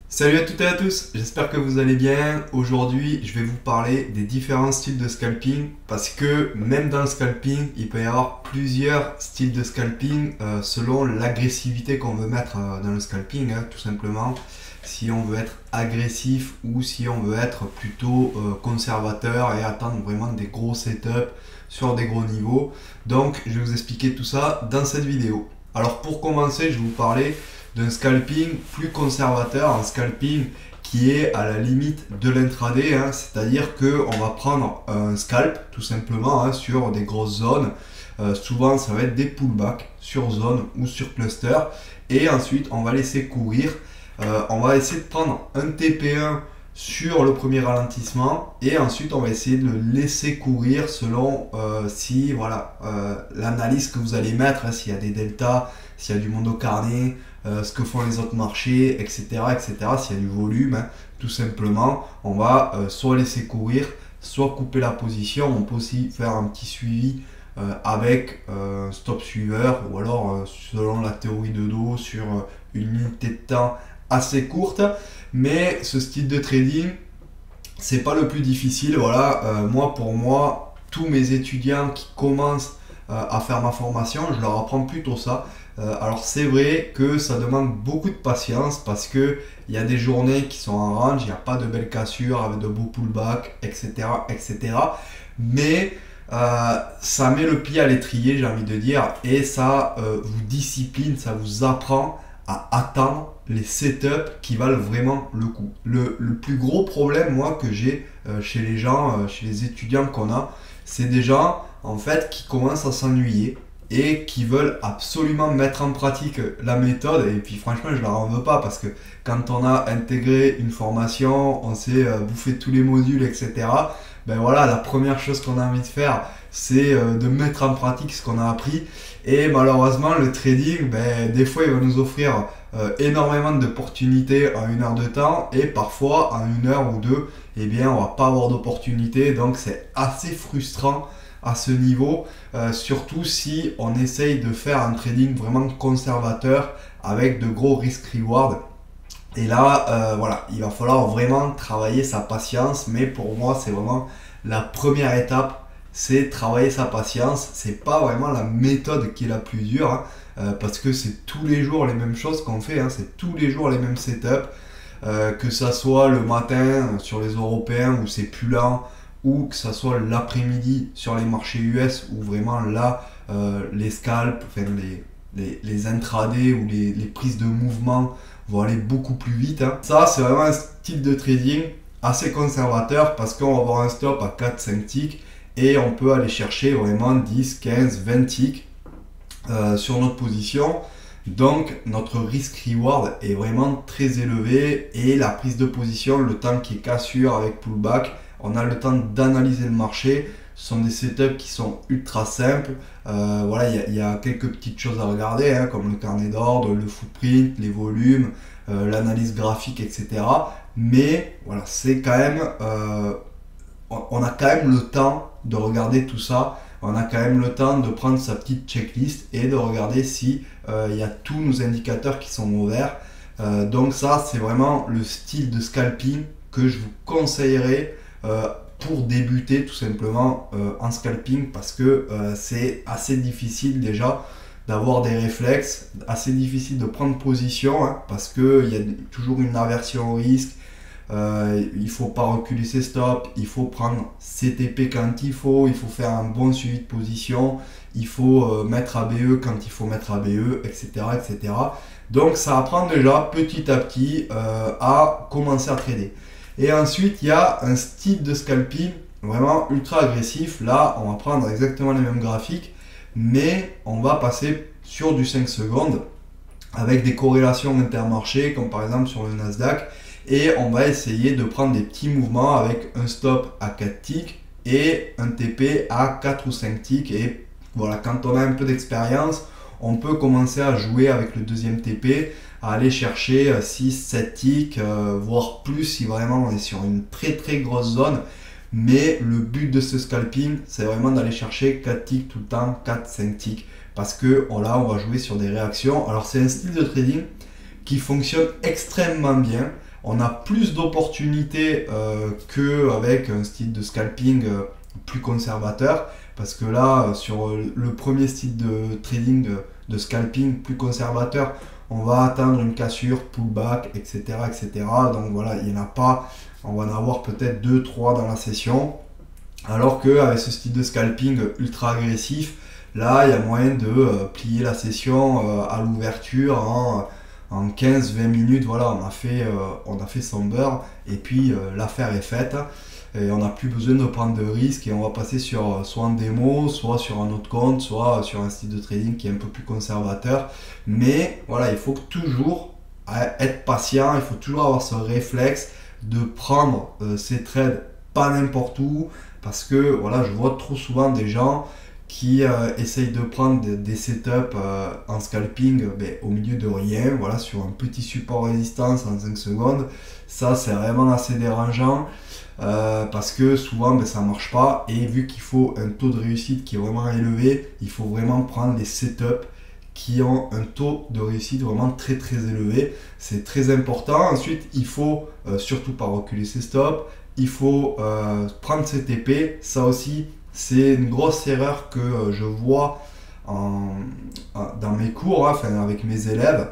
Salut à toutes et à tous, j'espère que vous allez bien. Aujourd'hui, je vais vous parler des différents styles de scalping parce que même dans le scalping, il peut y avoir plusieurs styles de scalping selon l'agressivité qu'on veut mettre dans le scalping, hein, tout simplement. Si on veut être agressif ou si on veut être plutôt conservateur et attendre vraiment des gros setups sur des gros niveaux. Donc, je vais vous expliquer tout ça dans cette vidéo. Alors, pour commencer, je vais vous parler d'un scalping plus conservateur, un scalping qui est à la limite de l'intraday, hein, c'est-à-dire qu'on va prendre un scalp tout simplement hein, sur des grosses zones. Souvent ça va être des pullbacks sur zone ou sur cluster et ensuite on va laisser courir. On va essayer de prendre un TP1 sur le premier ralentissement et ensuite on va essayer de le laisser courir selon si voilà l'analyse que vous allez mettre, hein, s'il y a des deltas, s'il y a du mondo carnet, ce que font les autres marchés, etc. etc. S'il y a du volume, hein, tout simplement, on va soit laisser courir, soit couper la position. On peut aussi faire un petit suivi avec stop suiveur ou alors selon la théorie de dos sur une unité de temps assez courte. Mais ce style de trading, c'est pas le plus difficile. Voilà, pour moi, tous mes étudiants qui commencent à faire ma formation, je leur apprends plutôt ça. Alors c'est vrai que ça demande beaucoup de patience parce que il y a des journées qui sont en range, il n'y a pas de belles cassures avec de beaux pullbacks, etc., etc. Mais ça met le pied à l'étrier, j'ai envie de dire, et ça vous discipline, ça vous apprend à attendre les setups qui valent vraiment le coup. Le plus gros problème, moi, que j'ai chez les gens, chez les étudiants qu'on a, c'est des gens, en fait, qui commencent à s'ennuyer et qui veulent absolument mettre en pratique la méthode. Et puis, franchement, je leur en veux pas parce que quand on a intégré une formation, on sait bouffer tous les modules, etc. Ben voilà, la première chose qu'on a envie de faire, c'est de mettre en pratique ce qu'on a appris. Et malheureusement, le trading, ben, des fois, il va nous offrir énormément d'opportunités en une heure de temps et parfois en une heure ou deux, eh bien, on va pas avoir d'opportunités. Donc, c'est assez frustrant à ce niveau, surtout si on essaye de faire un trading vraiment conservateur avec de gros risk-reward. Et là, voilà, il va falloir vraiment travailler sa patience, mais pour moi, c'est vraiment la première étape, c'est travailler sa patience. C'est pas vraiment la méthode qui est la plus dure, hein, parce que c'est tous les jours les mêmes choses qu'on fait, hein, c'est tous les jours les mêmes setups, que ça soit le matin sur les européens où c'est plus lent, ou que ça soit l'après-midi sur les marchés US où vraiment là, les scalps, enfin les intradés ou les prises de mouvement vont aller beaucoup plus vite, hein. Ça, c'est vraiment un style de trading assez conservateur parce qu'on va avoir un stop à 4-5 ticks et on peut aller chercher vraiment 10, 15, 20 ticks sur notre position. Donc notre risk-reward est vraiment très élevé et la prise de position, le temps qui est cassure avec pullback, on a le temps d'analyser le marché. Ce sont des setups qui sont ultra simples. Voilà, il y a quelques petites choses à regarder, hein, comme le carnet d'ordre, le footprint, les volumes, l'analyse graphique, etc. Mais voilà, c'est quand même, on a quand même le temps de regarder tout ça. On a quand même le temps de prendre sa petite checklist et de regarder si il y a tous nos indicateurs qui sont ouverts. Donc ça, c'est vraiment le style de scalping que je vous conseillerais pour débuter tout simplement en scalping parce que c'est assez difficile déjà d'avoir des réflexes, assez difficile de prendre position hein, parce qu'il y a toujours une aversion au risque. Il ne faut pas reculer ses stops, il faut prendre ses TP quand il faut faire un bon suivi de position, il faut mettre ABE quand il faut mettre ABE, etc., etc. Donc ça apprend déjà petit à petit à commencer à trader. Et ensuite, il y a un style de scalping vraiment ultra agressif. Là, on va prendre exactement les mêmes graphiques, mais on va passer sur du 5 secondes avec des corrélations intermarchés, comme par exemple sur le Nasdaq. Et on va essayer de prendre des petits mouvements avec un stop à 4 ticks et un TP à 4 ou 5 ticks. Et voilà, quand on a un peu d'expérience, on peut commencer à jouer avec le deuxième TP, à aller chercher 6, 7 ticks, voire plus si vraiment on est sur une très très grosse zone. Mais le but de ce scalping, c'est vraiment d'aller chercher 4 ticks tout le temps, 4, 5 ticks. Parce que là, on va jouer sur des réactions. Alors c'est un style de trading qui fonctionne extrêmement bien. on a plus d'opportunités qu'avec un style de scalping plus conservateur, parce que là, sur le premier style de trading de scalping plus conservateur, on va atteindre une cassure, pullback, etc., etc. Donc voilà, il n'y en a pas, on va en avoir peut-être 2-3 dans la session. Alors qu'avec ce style de scalping ultra agressif, là, il y a moyen de plier la session à l'ouverture en 15-20 minutes. Voilà, on a fait son beurre et puis l'affaire est faite. Et on n'a plus besoin de prendre de risques et on va passer sur soit un démo, soit sur un autre compte, soit sur un style de trading qui est un peu plus conservateur. Mais voilà, il faut toujours être patient, il faut toujours avoir ce réflexe de prendre ces trades pas n'importe où, parce que voilà, je vois trop souvent des gens qui essayent de prendre des setups en scalping au milieu de rien, voilà, sur un petit support résistance en 5 secondes. Ça, c'est vraiment assez dérangeant. Parce que souvent ça marche pas, et vu qu'il faut un taux de réussite qui est vraiment élevé, il faut vraiment prendre les setups qui ont un taux de réussite vraiment très élevé. C'est très important. Ensuite, il faut surtout pas reculer ses stops, il faut prendre ses TP. Ça aussi, c'est une grosse erreur que je vois dans mes cours, enfin, avec mes élèves.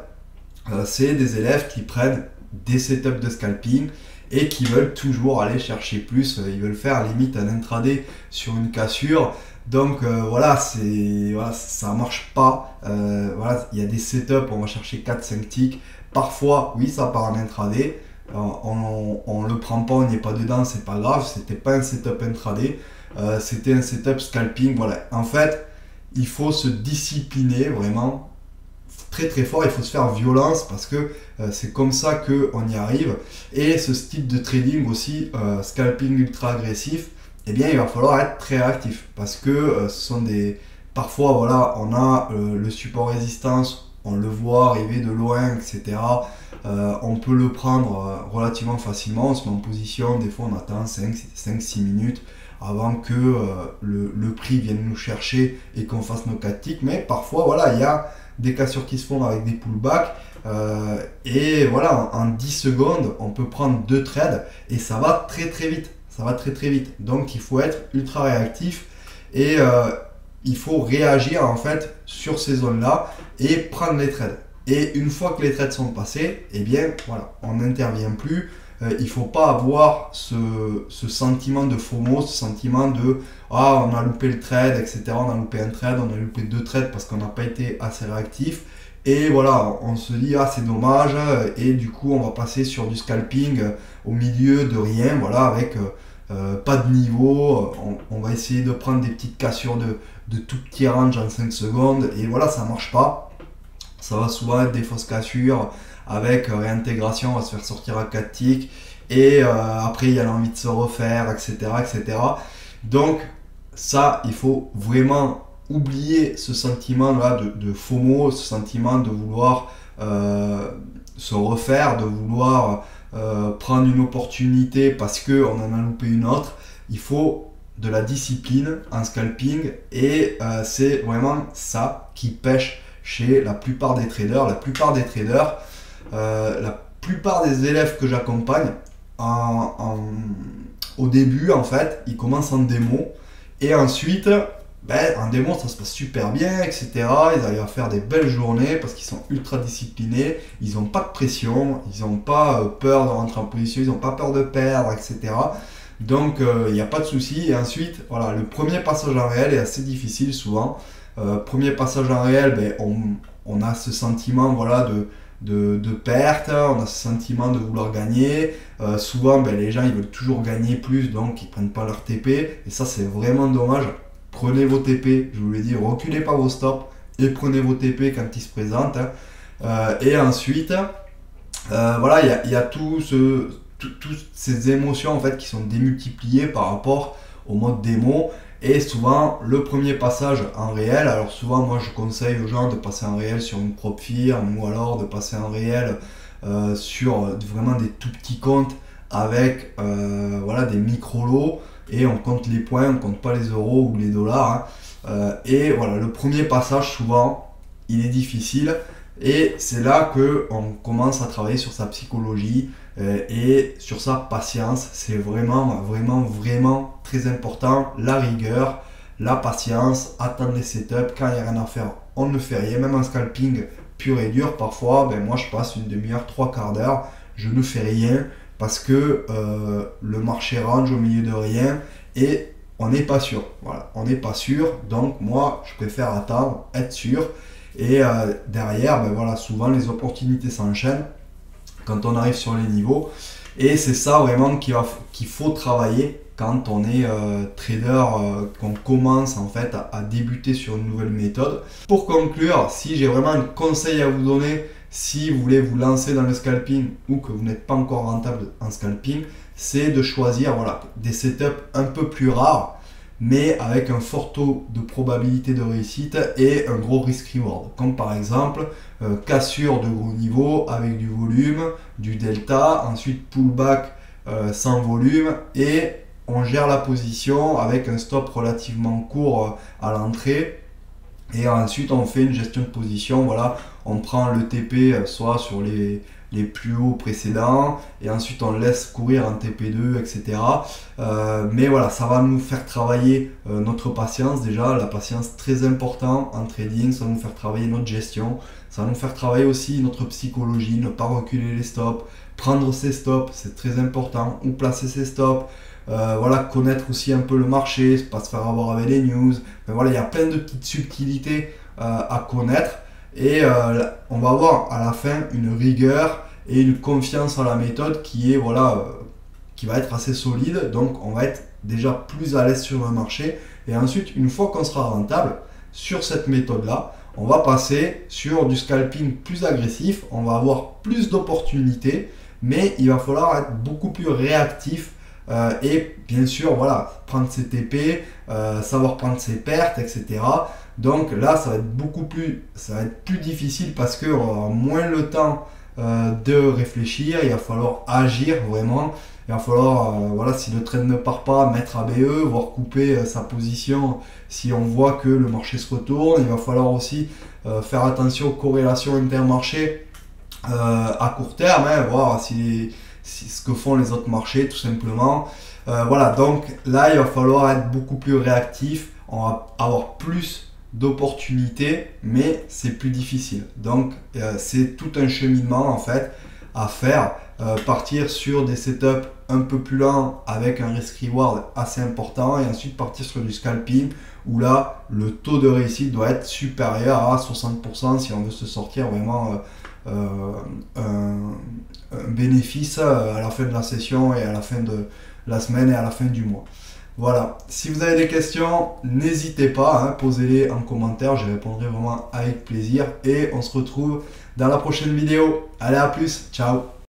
C'est des élèves qui prennent des setups de scalping et qui veulent toujours aller chercher plus, ils veulent faire limite un intraday sur une cassure. Donc voilà, ça marche pas. Voilà, il y a des setups, on va chercher 4-5 ticks. Parfois, oui, ça part en intraday. On le prend pas, on n'y est pas dedans, c'est pas grave. C'était pas un setup intraday, c'était un setup scalping. Voilà, en fait, il faut se discipliner vraiment très fort, il faut se faire violence, parce que c'est comme ça qu'on y arrive. Et ce style de trading aussi, scalping ultra agressif, eh bien il va falloir être très actif, parce que ce sont parfois voilà, on a le support résistance, on le voit arriver de loin, etc. On peut le prendre relativement facilement, on se met en position, des fois on attend 5-6 minutes avant que le prix vienne nous chercher et qu'on fasse nos 4 ticks. Mais parfois voilà, il y a des cassures qui se font avec des pullbacks, et voilà, en 10 secondes on peut prendre 2 trades et ça va très vite, ça va très vite. Donc il faut être ultra réactif, et il faut réagir en fait sur ces zones là et prendre les trades. Et une fois que les trades sont passés, eh bien voilà, on n'intervient plus. Il ne faut pas avoir ce sentiment de FOMO, ce sentiment de on a loupé le trade, etc. On a loupé un trade, on a loupé 2 trades parce qu'on n'a pas été assez réactif. Et voilà, on se dit c'est dommage, et du coup on va passer sur du scalping au milieu de rien, voilà, avec pas de niveau. On va essayer de prendre des petites cassures de tout petit range en 5 secondes, et voilà, ça marche pas. Ça va souvent être des fausses cassures avec réintégration, on va se faire sortir à 4 ticks, et après il y a l'envie de se refaire, etc. Donc ça, il faut vraiment oublier ce sentiment là de FOMO, ce sentiment de vouloir se refaire, de vouloir prendre une opportunité parce qu'on en a loupé une autre. Il faut de la discipline en scalping, et c'est vraiment ça qui pêche chez la plupart des traders. La plupart des élèves que j'accompagne au début, en fait, ils commencent en démo, et ensuite en démo ça se passe super bien, etc. Ils arrivent à faire des belles journées parce qu'ils sont ultra disciplinés, ils n'ont pas de pression, ils n'ont pas peur de rentrer en position, ils n'ont pas peur de perdre, etc. Donc il n'y a pas de souci. Et ensuite, voilà, le premier passage en réel est assez difficile souvent. Premier passage en réel, on a ce sentiment, voilà, de perte, on a ce sentiment de vouloir gagner. Souvent les gens ils veulent toujours gagner plus, donc ils prennent pas leur TP, et ça c'est vraiment dommage. Prenez vos TP, je vous l'ai dit, reculez pas vos stops et prenez vos TP quand ils se présentent. Et ensuite voilà, il y a toutes ces émotions en fait qui sont démultipliées par rapport au mode démo. Et souvent le premier passage en réel, alors souvent moi je conseille aux gens de passer en réel sur une propre firme, ou alors de passer en réel sur vraiment des tout petits comptes avec voilà, des micro-lots, et on compte les points, on compte pas les euros ou les dollars, et voilà, le premier passage souvent il est difficile, et c'est là que on commence à travailler sur sa psychologie, Et sur ça, patience, c'est vraiment très important. La rigueur, la patience, attendre les setups. Quand il n'y a rien à faire, on ne fait rien. Même en scalping pur et dur, parfois, moi je passe une demi-heure, trois quarts d'heure, je ne fais rien parce que le marché range au milieu de rien et on n'est pas sûr. Voilà, on n'est pas sûr. Donc moi, je préfère attendre, être sûr. Et derrière, voilà, souvent les opportunités s'enchaînent quand on arrive sur les niveaux. Et c'est ça vraiment qu'il faut travailler quand on est trader, qu'on commence en fait à débuter sur une nouvelle méthode. Pour conclure, si j'ai vraiment un conseil à vous donner, si vous voulez vous lancer dans le scalping ou que vous n'êtes pas encore rentable en scalping, c'est de choisir voilà, des setups un peu plus rares, mais avec un fort taux de probabilité de réussite et un gros risk-reward. Comme par exemple, cassure de gros niveaux avec du volume, du delta, ensuite pullback sans volume et on gère la position avec un stop relativement court à l'entrée. Et ensuite, on fait une gestion de position. Voilà, on prend le TP soit sur les plus hauts précédents et ensuite on laisse courir en TP2, etc. Mais voilà, ça va nous faire travailler notre patience. Déjà, la patience très important en trading, ça va nous faire travailler notre gestion, ça va nous faire travailler aussi notre psychologie, ne pas reculer les stops, prendre ses stops, c'est très important, où placer ses stops. Voilà, connaître aussi un peu le marché, pas se faire avoir avec les news. Mais voilà, il y a plein de petites subtilités à connaître et on va avoir à la fin une rigueur et une confiance en la méthode qui est voilà, qui va être assez solide. Donc on va être déjà plus à l'aise sur le marché et ensuite une fois qu'on sera rentable sur cette méthode là, on va passer sur du scalping plus agressif, on va avoir plus d'opportunités, mais il va falloir être beaucoup plus réactif. Et bien sûr, voilà, prendre ses TP, savoir prendre ses pertes, etc. Donc là, ça va être plus difficile parce qu'on va avoir moins le temps de réfléchir. Il va falloir agir vraiment. Il va falloir, voilà, si le trade ne part pas, mettre ABE, voire couper sa position si on voit que le marché se retourne. Il va falloir aussi faire attention aux corrélations intermarchés à court terme, voir si ce que font les autres marchés tout simplement. Voilà, donc là il va falloir être beaucoup plus réactif, on va avoir plus d'opportunités, mais c'est plus difficile. Donc c'est tout un cheminement en fait à faire, partir sur des setups un peu plus lents avec un risk reward assez important et ensuite partir sur du scalping où là le taux de réussite doit être supérieur à 60% si on veut se sortir vraiment un bénéfice à la fin de la session et à la fin de la semaine et à la fin du mois. Voilà, si vous avez des questions, n'hésitez pas, posez-les en commentaire, je répondrai vraiment avec plaisir et on se retrouve dans la prochaine vidéo. Allez, à plus, ciao!